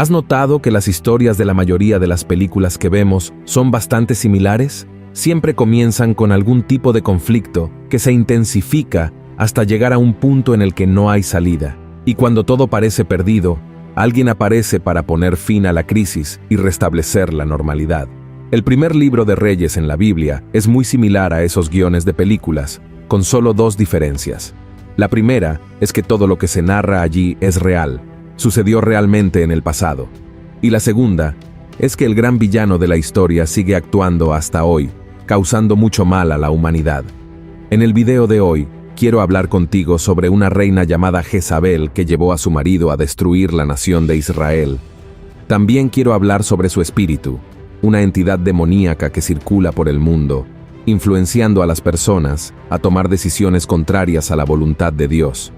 ¿Has notado que las historias de la mayoría de las películas que vemos son bastante similares? Siempre comienzan con algún tipo de conflicto que se intensifica hasta llegar a un punto en el que no hay salida. Y cuando todo parece perdido, alguien aparece para poner fin a la crisis y restablecer la normalidad. El primer libro de Reyes en la Biblia es muy similar a esos guiones de películas, con solo dos diferencias. La primera es que todo lo que se narra allí es real, sucedió realmente en el pasado. Y la segunda es que el gran villano de la historia sigue actuando hasta hoy, causando mucho mal a la humanidad. En el video de hoy, quiero hablar contigo sobre una reina llamada Jezabel que llevó a su marido a destruir la nación de Israel. También quiero hablar sobre su espíritu, una entidad demoníaca que circula por el mundo, influenciando a las personas a tomar decisiones contrarias a la voluntad de Dios.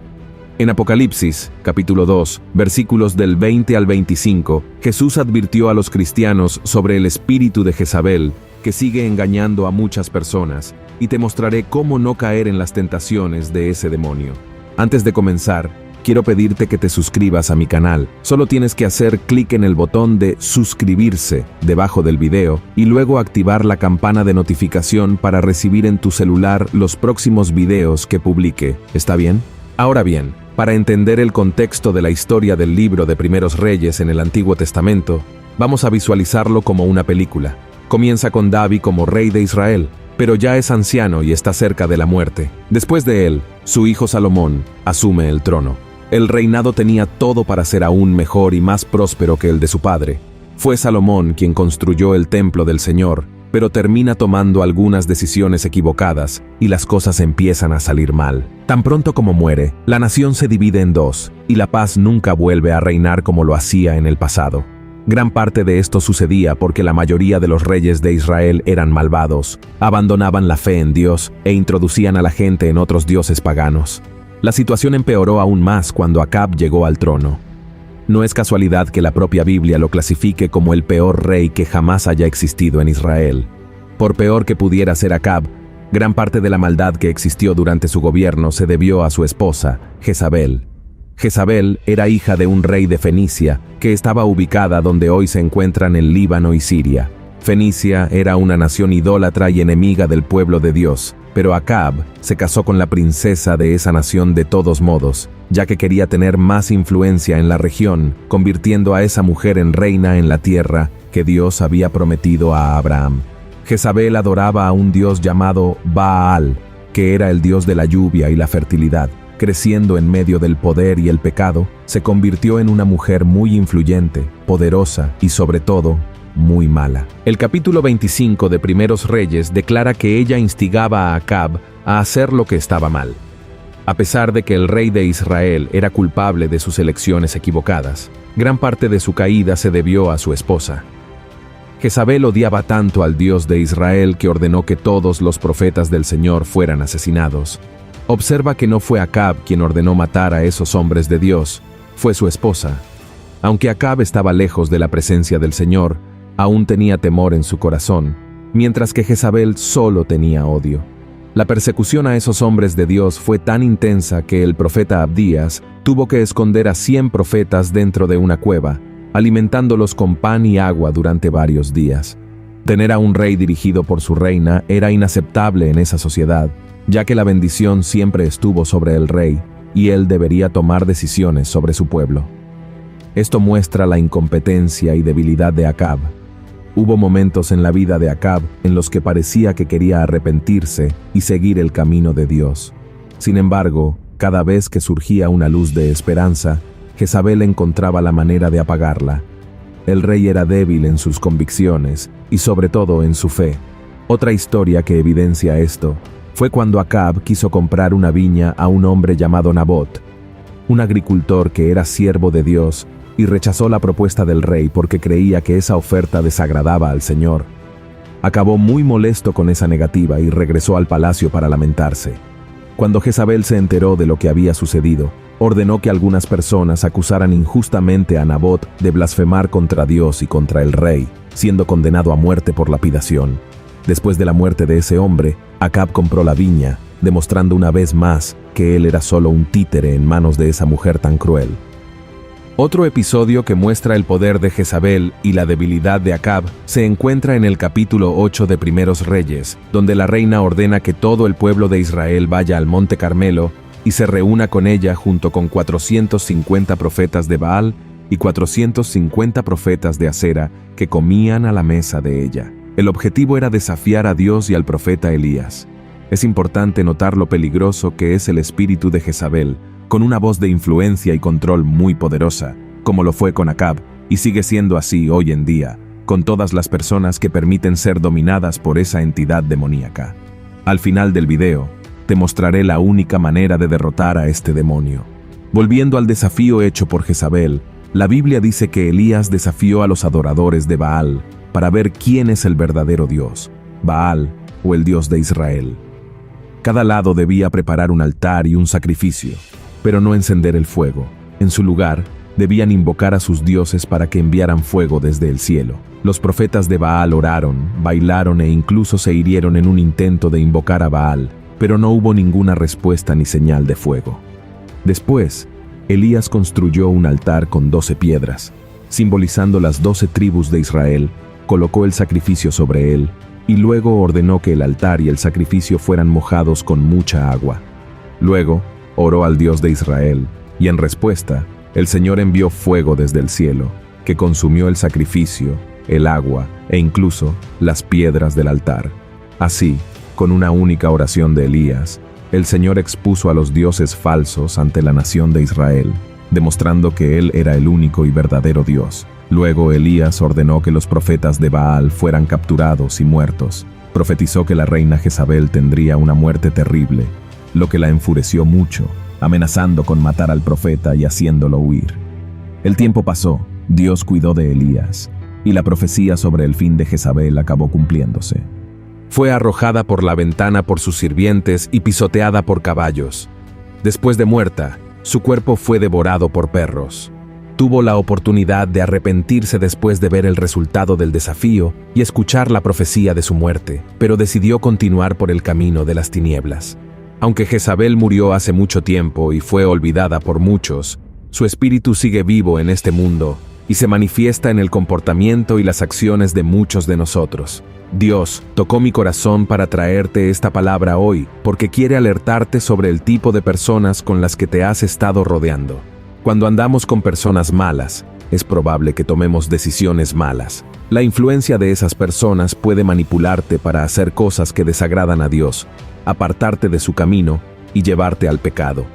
En Apocalipsis, capítulo 2, versículos del 20 al 25, Jesús advirtió a los cristianos sobre el espíritu de Jezabel, que sigue engañando a muchas personas, y te mostraré cómo no caer en las tentaciones de ese demonio. Antes de comenzar, quiero pedirte que te suscribas a mi canal. Solo tienes que hacer clic en el botón de suscribirse debajo del video y luego activar la campana de notificación para recibir en tu celular los próximos videos que publique. ¿Está bien? Ahora bien, para entender el contexto de la historia del libro de Primeros Reyes en el Antiguo Testamento, vamos a visualizarlo como una película. Comienza con David como rey de Israel, pero ya es anciano y está cerca de la muerte. Después de él, su hijo Salomón asume el trono. El reinado tenía todo para ser aún mejor y más próspero que el de su padre. Fue Salomón quien construyó el templo del Señor, pero termina tomando algunas decisiones equivocadas y las cosas empiezan a salir mal. Tan pronto como muere, la nación se divide en dos y la paz nunca vuelve a reinar como lo hacía en el pasado. Gran parte de esto sucedía porque la mayoría de los reyes de Israel eran malvados, abandonaban la fe en Dios e introducían a la gente en otros dioses paganos. La situación empeoró aún más cuando Acab llegó al trono. No es casualidad que la propia Biblia lo clasifique como el peor rey que jamás haya existido en Israel. Por peor que pudiera ser Acab, gran parte de la maldad que existió durante su gobierno se debió a su esposa, Jezabel. Jezabel era hija de un rey de Fenicia, que estaba ubicada donde hoy se encuentran el Líbano y Siria. Fenicia era una nación idólatra y enemiga del pueblo de Dios, pero Acab se casó con la princesa de esa nación de todos modos, ya que quería tener más influencia en la región, convirtiendo a esa mujer en reina en la tierra que Dios había prometido a Abraham. Jezabel adoraba a un dios llamado Baal, que era el dios de la lluvia y la fertilidad. Creciendo en medio del poder y el pecado, se convirtió en una mujer muy influyente, poderosa y sobre todo, muy mala. El capítulo 25 de Primeros Reyes declara que ella instigaba a Acab a hacer lo que estaba mal. A pesar de que el rey de Israel era culpable de sus elecciones equivocadas, gran parte de su caída se debió a su esposa. Jezabel odiaba tanto al Dios de Israel que ordenó que todos los profetas del Señor fueran asesinados. Observa que no fue Acab quien ordenó matar a esos hombres de Dios, fue su esposa. Aunque Acab estaba lejos de la presencia del Señor, aún tenía temor en su corazón, mientras que Jezabel solo tenía odio. La persecución a esos hombres de Dios fue tan intensa que el profeta Abdías tuvo que esconder a 100 profetas dentro de una cueva, alimentándolos con pan y agua durante varios días. Tener a un rey dirigido por su reina era inaceptable en esa sociedad, ya que la bendición siempre estuvo sobre el rey, y él debería tomar decisiones sobre su pueblo. Esto muestra la incompetencia y debilidad de Acab. Hubo momentos en la vida de Acab en los que parecía que quería arrepentirse y seguir el camino de Dios. Sin embargo, cada vez que surgía una luz de esperanza, Jezabel encontraba la manera de apagarla. El rey era débil en sus convicciones y sobre todo en su fe. Otra historia que evidencia esto fue cuando Acab quiso comprar una viña a un hombre llamado Nabot, un agricultor que era siervo de Dios, y rechazó la propuesta del rey porque creía que esa oferta desagradaba al Señor. Acabó muy molesto con esa negativa y regresó al palacio para lamentarse. Cuando Jezabel se enteró de lo que había sucedido, ordenó que algunas personas acusaran injustamente a Nabot de blasfemar contra Dios y contra el rey, siendo condenado a muerte por lapidación. Después de la muerte de ese hombre, Acab compró la viña, demostrando una vez más que él era solo un títere en manos de esa mujer tan cruel. Otro episodio que muestra el poder de Jezabel y la debilidad de Acab se encuentra en el capítulo 8 de Primeros Reyes, donde la reina ordena que todo el pueblo de Israel vaya al monte Carmelo y se reúna con ella junto con 450 profetas de Baal y 450 profetas de Acera que comían a la mesa de ella. El objetivo era desafiar a Dios y al profeta Elías. Es importante notar lo peligroso que es el espíritu de Jezabel, con una voz de influencia y control muy poderosa, como lo fue con Acab, y sigue siendo así hoy en día, con todas las personas que permiten ser dominadas por esa entidad demoníaca. Al final del video, te mostraré la única manera de derrotar a este demonio. Volviendo al desafío hecho por Jezabel, la Biblia dice que Elías desafió a los adoradores de Baal para ver quién es el verdadero Dios, Baal o el Dios de Israel. Cada lado debía preparar un altar y un sacrificio, pero no encender el fuego. En su lugar, debían invocar a sus dioses para que enviaran fuego desde el cielo. Los profetas de Baal oraron, bailaron e incluso se hirieron en un intento de invocar a Baal, pero no hubo ninguna respuesta ni señal de fuego. Después, Elías construyó un altar con 12 piedras, simbolizando las 12 tribus de Israel, colocó el sacrificio sobre él, y luego ordenó que el altar y el sacrificio fueran mojados con mucha agua. Luego, oró al Dios de Israel, y en respuesta, el Señor envió fuego desde el cielo, que consumió el sacrificio, el agua e incluso las piedras del altar. Así, con una única oración de Elías, el Señor expuso a los dioses falsos ante la nación de Israel, demostrando que Él era el único y verdadero Dios. Luego Elías ordenó que los profetas de Baal fueran capturados y muertos. Profetizó que la reina Jezabel tendría una muerte terrible, lo que la enfureció mucho, amenazando con matar al profeta y haciéndolo huir. El tiempo pasó, Dios cuidó de Elías, y la profecía sobre el fin de Jezabel acabó cumpliéndose. Fue arrojada por la ventana por sus sirvientes y pisoteada por caballos. Después de muerta, su cuerpo fue devorado por perros. Tuvo la oportunidad de arrepentirse después de ver el resultado del desafío y escuchar la profecía de su muerte, pero decidió continuar por el camino de las tinieblas. Aunque Jezabel murió hace mucho tiempo y fue olvidada por muchos, su espíritu sigue vivo en este mundo y se manifiesta en el comportamiento y las acciones de muchos de nosotros. Dios tocó mi corazón para traerte esta palabra hoy porque quiere alertarte sobre el tipo de personas con las que te has estado rodeando. Cuando andamos con personas malas, es probable que tomemos decisiones malas. La influencia de esas personas puede manipularte para hacer cosas que desagradan a Dios, apartarte de su camino y llevarte al pecado.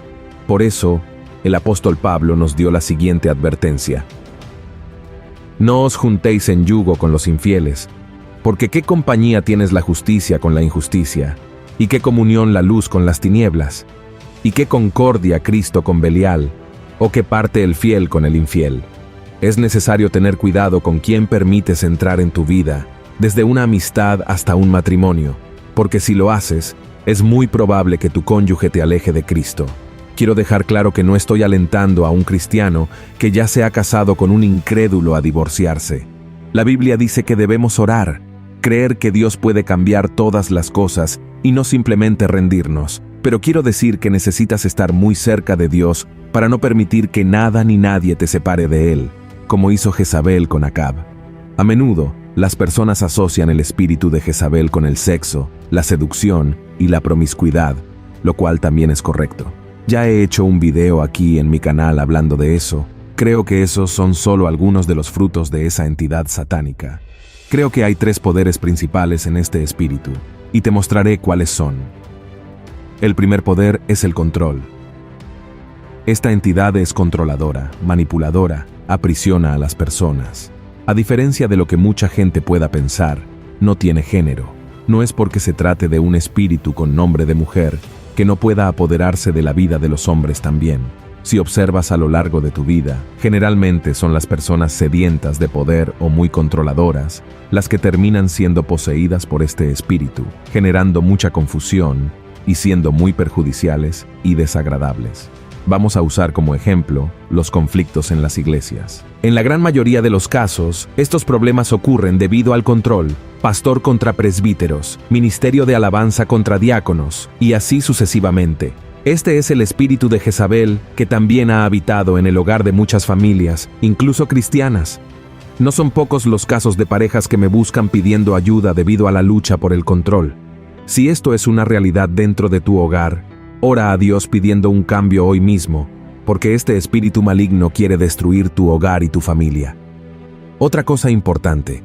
Por eso, el apóstol Pablo nos dio la siguiente advertencia: no os juntéis en yugo con los infieles, porque ¿qué compañía tienes la justicia con la injusticia? ¿Y qué comunión la luz con las tinieblas? ¿Y qué concordia Cristo con Belial? ¿O qué parte el fiel con el infiel? Es necesario tener cuidado con quién permites entrar en tu vida, desde una amistad hasta un matrimonio, porque si lo haces, es muy probable que tu cónyuge te aleje de Cristo. Quiero dejar claro que no estoy alentando a un cristiano que ya se ha casado con un incrédulo a divorciarse. La Biblia dice que debemos orar, creer que Dios puede cambiar todas las cosas y no simplemente rendirnos. Pero quiero decir que necesitas estar muy cerca de Dios para no permitir que nada ni nadie te separe de Él, como hizo Jezabel con Acab. A menudo, las personas asocian el espíritu de Jezabel con el sexo, la seducción y la promiscuidad, lo cual también es correcto. Ya he hecho un video aquí en mi canal hablando de eso. Creo que esos son solo algunos de los frutos de esa entidad satánica. Creo que hay 3 poderes principales en este espíritu, y te mostraré cuáles son. El primer poder es el control. Esta entidad es controladora, manipuladora, aprisiona a las personas. A diferencia de lo que mucha gente pueda pensar, no tiene género. No es porque se trate de un espíritu con nombre de mujer que no pueda apoderarse de la vida de los hombres también. Si observas a lo largo de tu vida, generalmente son las personas sedientas de poder o muy controladoras las que terminan siendo poseídas por este espíritu, generando mucha confusión y siendo muy perjudiciales y desagradables. Vamos a usar como ejemplo los conflictos en las iglesias. En la gran mayoría de los casos, estos problemas ocurren debido al control, pastor contra presbíteros, ministerio de alabanza contra diáconos, y así sucesivamente. Este es el espíritu de Jezabel que también ha habitado en el hogar de muchas familias, incluso cristianas. No son pocos los casos de parejas que me buscan pidiendo ayuda debido a la lucha por el control. Si esto es una realidad dentro de tu hogar, ora a Dios pidiendo un cambio hoy mismo, porque este espíritu maligno quiere destruir tu hogar y tu familia. Otra cosa importante: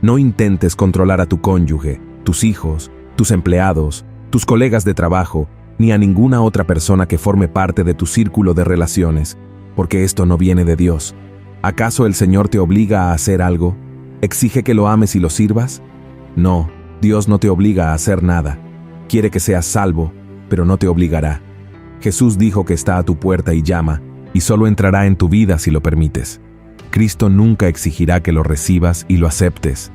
no intentes controlar a tu cónyuge, tus hijos, tus empleados, tus colegas de trabajo, ni a ninguna otra persona que forme parte de tu círculo de relaciones, porque esto no viene de Dios. ¿Acaso el Señor te obliga a hacer algo? ¿Exige que lo ames y lo sirvas? No, Dios no te obliga a hacer nada. Quiere que seas salvo, pero no te obligará. Jesús dijo que está a tu puerta y llama, y solo entrará en tu vida si lo permites. Cristo nunca exigirá que lo recibas y lo aceptes.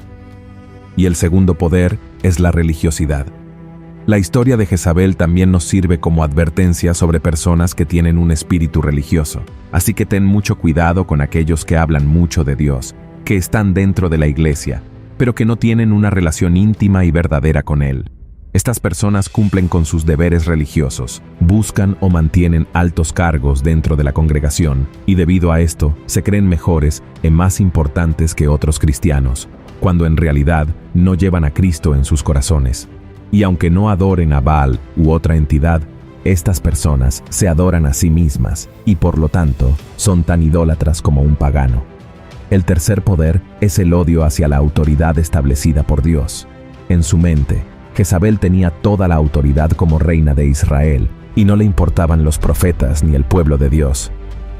Y el segundo poder es la religiosidad. La historia de Jezabel también nos sirve como advertencia sobre personas que tienen un espíritu religioso. Así que ten mucho cuidado con aquellos que hablan mucho de Dios, que están dentro de la iglesia, pero que no tienen una relación íntima y verdadera con Él. Estas personas cumplen con sus deberes religiosos, buscan o mantienen altos cargos dentro de la congregación, y debido a esto se creen mejores y más importantes que otros cristianos, cuando en realidad no llevan a Cristo en sus corazones. Y aunque no adoren a Baal u otra entidad, estas personas se adoran a sí mismas y por lo tanto son tan idólatras como un pagano. El tercer poder es el odio hacia la autoridad establecida por Dios. En su mente, Jezabel tenía toda la autoridad como reina de Israel y no le importaban los profetas ni el pueblo de Dios.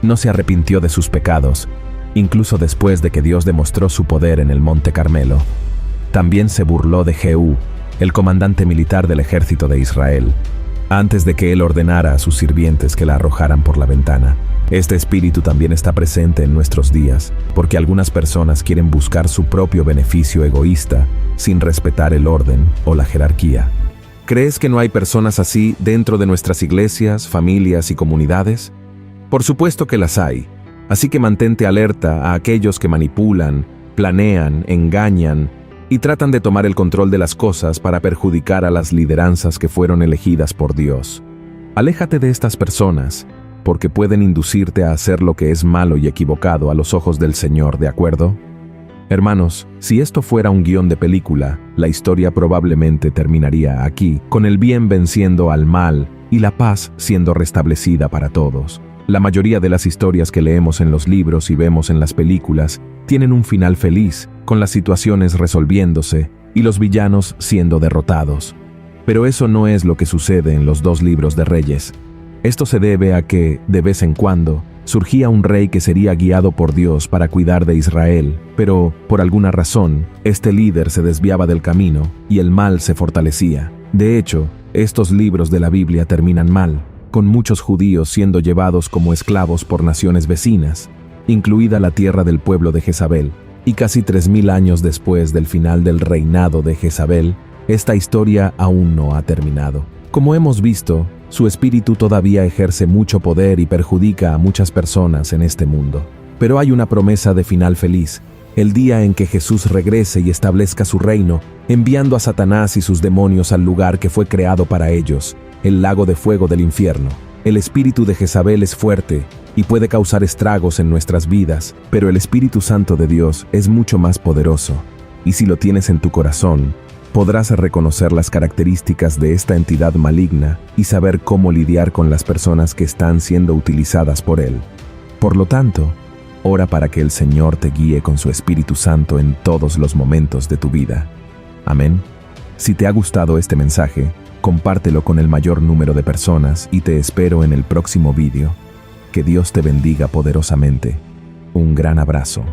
No se arrepintió de sus pecados, incluso después de que Dios demostró su poder en el Monte Carmelo. También se burló de Jehú, el comandante militar del ejército de Israel, antes de que él ordenara a sus sirvientes que la arrojaran por la ventana. Este espíritu también está presente en nuestros días, porque algunas personas quieren buscar su propio beneficio egoísta sin respetar el orden o la jerarquía. ¿Crees que no hay personas así dentro de nuestras iglesias, familias y comunidades? Por supuesto que las hay, así que mantente alerta a aquellos que manipulan, planean, engañan y tratan de tomar el control de las cosas para perjudicar a las lideranzas que fueron elegidas por Dios. Aléjate de estas personas, porque pueden inducirte a hacer lo que es malo y equivocado a los ojos del Señor, ¿de acuerdo? Hermanos, si esto fuera un guión de película, la historia probablemente terminaría aquí, con el bien venciendo al mal y la paz siendo restablecida para todos. La mayoría de las historias que leemos en los libros y vemos en las películas tienen un final feliz, con las situaciones resolviéndose y los villanos siendo derrotados. Pero eso no es lo que sucede en los 2 libros de Reyes. Esto se debe a que, de vez en cuando, surgía un rey que sería guiado por Dios para cuidar de Israel, pero, por alguna razón, este líder se desviaba del camino y el mal se fortalecía. De hecho, estos libros de la Biblia terminan mal, con muchos judíos siendo llevados como esclavos por naciones vecinas, incluida la tierra del pueblo de Jezabel. Y casi 3000 años después del final del reinado de Jezabel, esta historia aún no ha terminado. Como hemos visto, su espíritu todavía ejerce mucho poder y perjudica a muchas personas en este mundo. Pero hay una promesa de final feliz, el día en que Jesús regrese y establezca su reino, enviando a Satanás y sus demonios al lugar que fue creado para ellos, el lago de fuego del infierno. El espíritu de Jezabel es fuerte y puede causar estragos en nuestras vidas, pero el Espíritu Santo de Dios es mucho más poderoso, y si lo tienes en tu corazón, podrás reconocer las características de esta entidad maligna y saber cómo lidiar con las personas que están siendo utilizadas por él. Por lo tanto, ora para que el Señor te guíe con su Espíritu Santo en todos los momentos de tu vida. Amén. Si te ha gustado este mensaje, compártelo con el mayor número de personas y te espero en el próximo vídeo. Que Dios te bendiga poderosamente. Un gran abrazo.